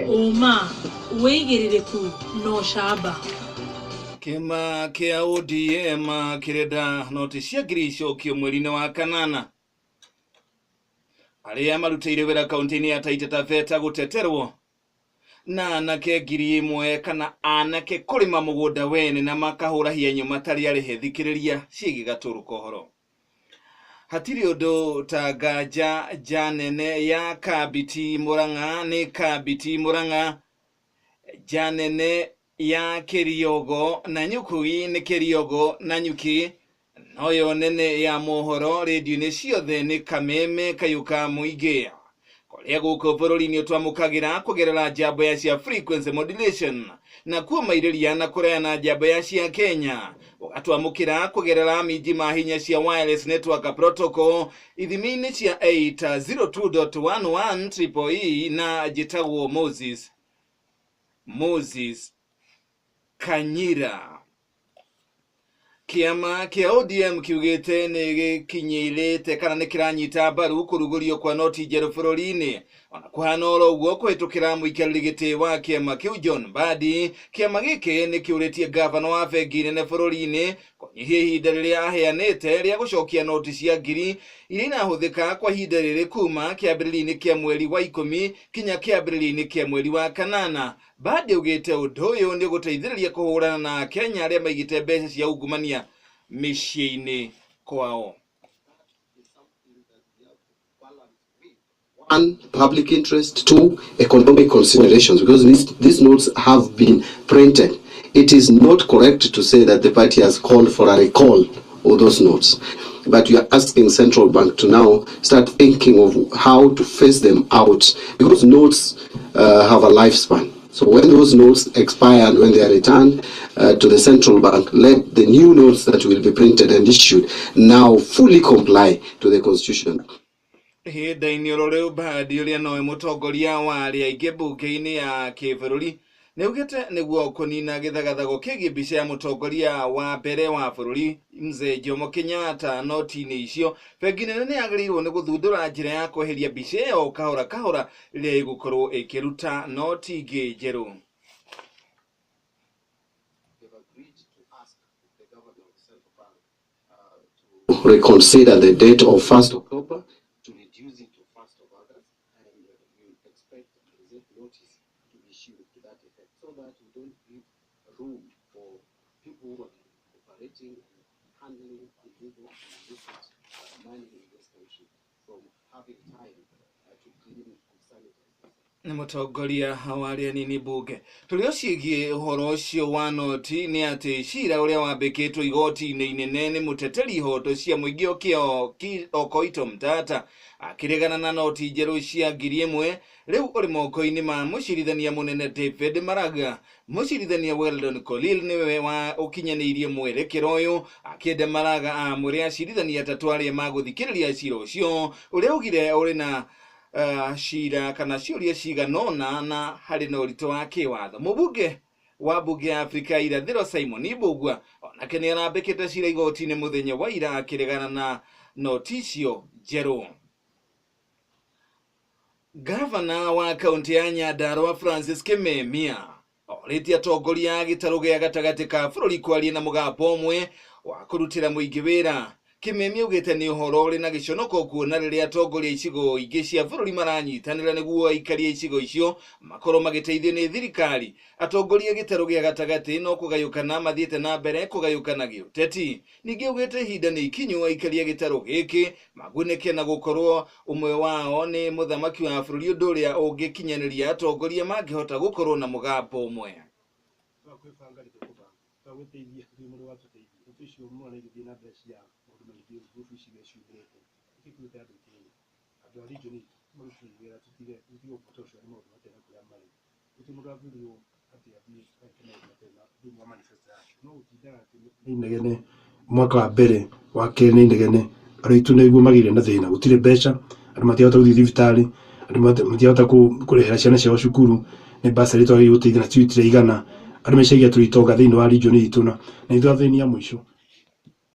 Oma, weigirire ku no shaba. Kema kia ODM kireda notisia girisho kio mweline wa kanana. Aria maruteire wera kauntini ya Taita Taveta guteterwo. Na anake ngiri imwe kana anake kurima mugunda wene na makahura hienyo matari arihe thikiriria cigigaturu kohoro. Hatiri undu ta gaja janene ya kabiti Murang'a ni kabiti Murang'a janene ya Keriogo na nyukui ni Keriogo na nyuki noyo nene ya mohoro radio ni ciothe ni Kameme kayuka muige korea guko bururi-ini twamukagira kugerera njamba ya cia frequency modulation na kuma ireria na kureana njamba ya cia Kenya ugatwamukira kugerera miji mahinya cia wireless network protocol ithimi-ini cia 802.11 na jitagwo Moses Kanyira. Kiama kia ODM kiugite ni gikinyirite kana ni kiranyita mbaru kurugurio kwa noti njeru bururi-ini ona kuhana oro uguo kwitukira muikariri giti wa kiama kiu John Mbadi. Kiama giki ni kiuritie gavana wa bengi nene bururi-ini kunyihia ihinda riria aheanite ria gucokia noti cia ngiri iria inahuthika kwa ihinda riri kuma kiambiriria-ini kia mweri wa 10 kinya kiambiriria-ini kia mweri wa kanana. Mbadi ugite undu uyu ni guteithiriria kuhurana na Kenya aria maigite mbeca cia ungumania micii-ini kwao. One, public interest. Two, economic considerations, because these notes have been printed. It is not correct to say that the party has called for a recall of those notes, but you are asking central bank to now start thinking of how to phase them out, because notes have a lifespan. So when those notes expire and when they are returned to the central bank, let the new notes that will be printed and issued now fully comply to the constitution. Hinda-ini ororeu Mbadi uria noe mutongoria wa aria aingi bunge-ini ya kibururi niugite niguo kunina githagathago kigie mbica ya mutongoria wa mbere wa bururi Mzee Jomo Kenyatta noti-ini icio. Bengi nene niagiriirwo ni guthundura njira ya kweheria mbica iyo kahora kahora riria igukorwo ikiruta noti ingi njeru. Reconsider the date of 1st October to reduce it to 1st of August, and we expect the notice to be issued to that effect, so that we don't give room for people who are operating and handling illegal and illicit money in this country from having time to clean and sanitize. Ni mutongoria hawaria nini bunge turio ciigie uhoro ucio wa noti ni ati cira uria wambikitwo igoti-ini inene ni muteteri ihoto cia muingi Okoito Mtata akiregana na noti njeru cia ngiri imwe riu uri moko-ini ma mucirithania munene David Maraga. Mucirithania Weldon Kolil niwe wa ukinyanirie mwerekero uyu akienda Maraga amuri acirithania atatu aria maguthikiriria cira ucio uria ugire uri na shira kana ciuria ciganona na hari na urito wa kiwatho. Mubunge wa bunge ya Afrika irathiro Simon Ibugwa onake ni arambikite cira igoti-ini muthenya wa ira akiregana na noticio njeru. Gavana wa kaunti ya Nyandarua Francis Kameme oritie atongoria gitaru gia gatagati ka bururi kwaria na mugambo umwe wa kurutira muingi wira. Kameme ugite ni uhoro uri na giconoko kuona riria atongoria icigo ingi cia bururi maranyitanira niguo aikaria icigo icio makorwo magiteithio ni thirikari. Atongoria gitaru gia gatagati no kugayukana mathiete na mbere kugayukana giuteti. Ningi ugite ihinda ni ikinyu aikaria gitaru giki magunike na gukorwo umwe wao ni muthamaki wa bururi undu uria ungikinyaniria atongoria mangihota gukorwo na mugambo umwe. Mwaka wa mbere wa keri ni ndegene aritu niguo magire na thina gutire mbeca andu matiahota guthii thibitari andu matiahota kurihira ciana ciao cukuru ni basari twagi guteithia na twitire igana andu meciagia turitonga thiini wa region itu na nitwathenia mwisho.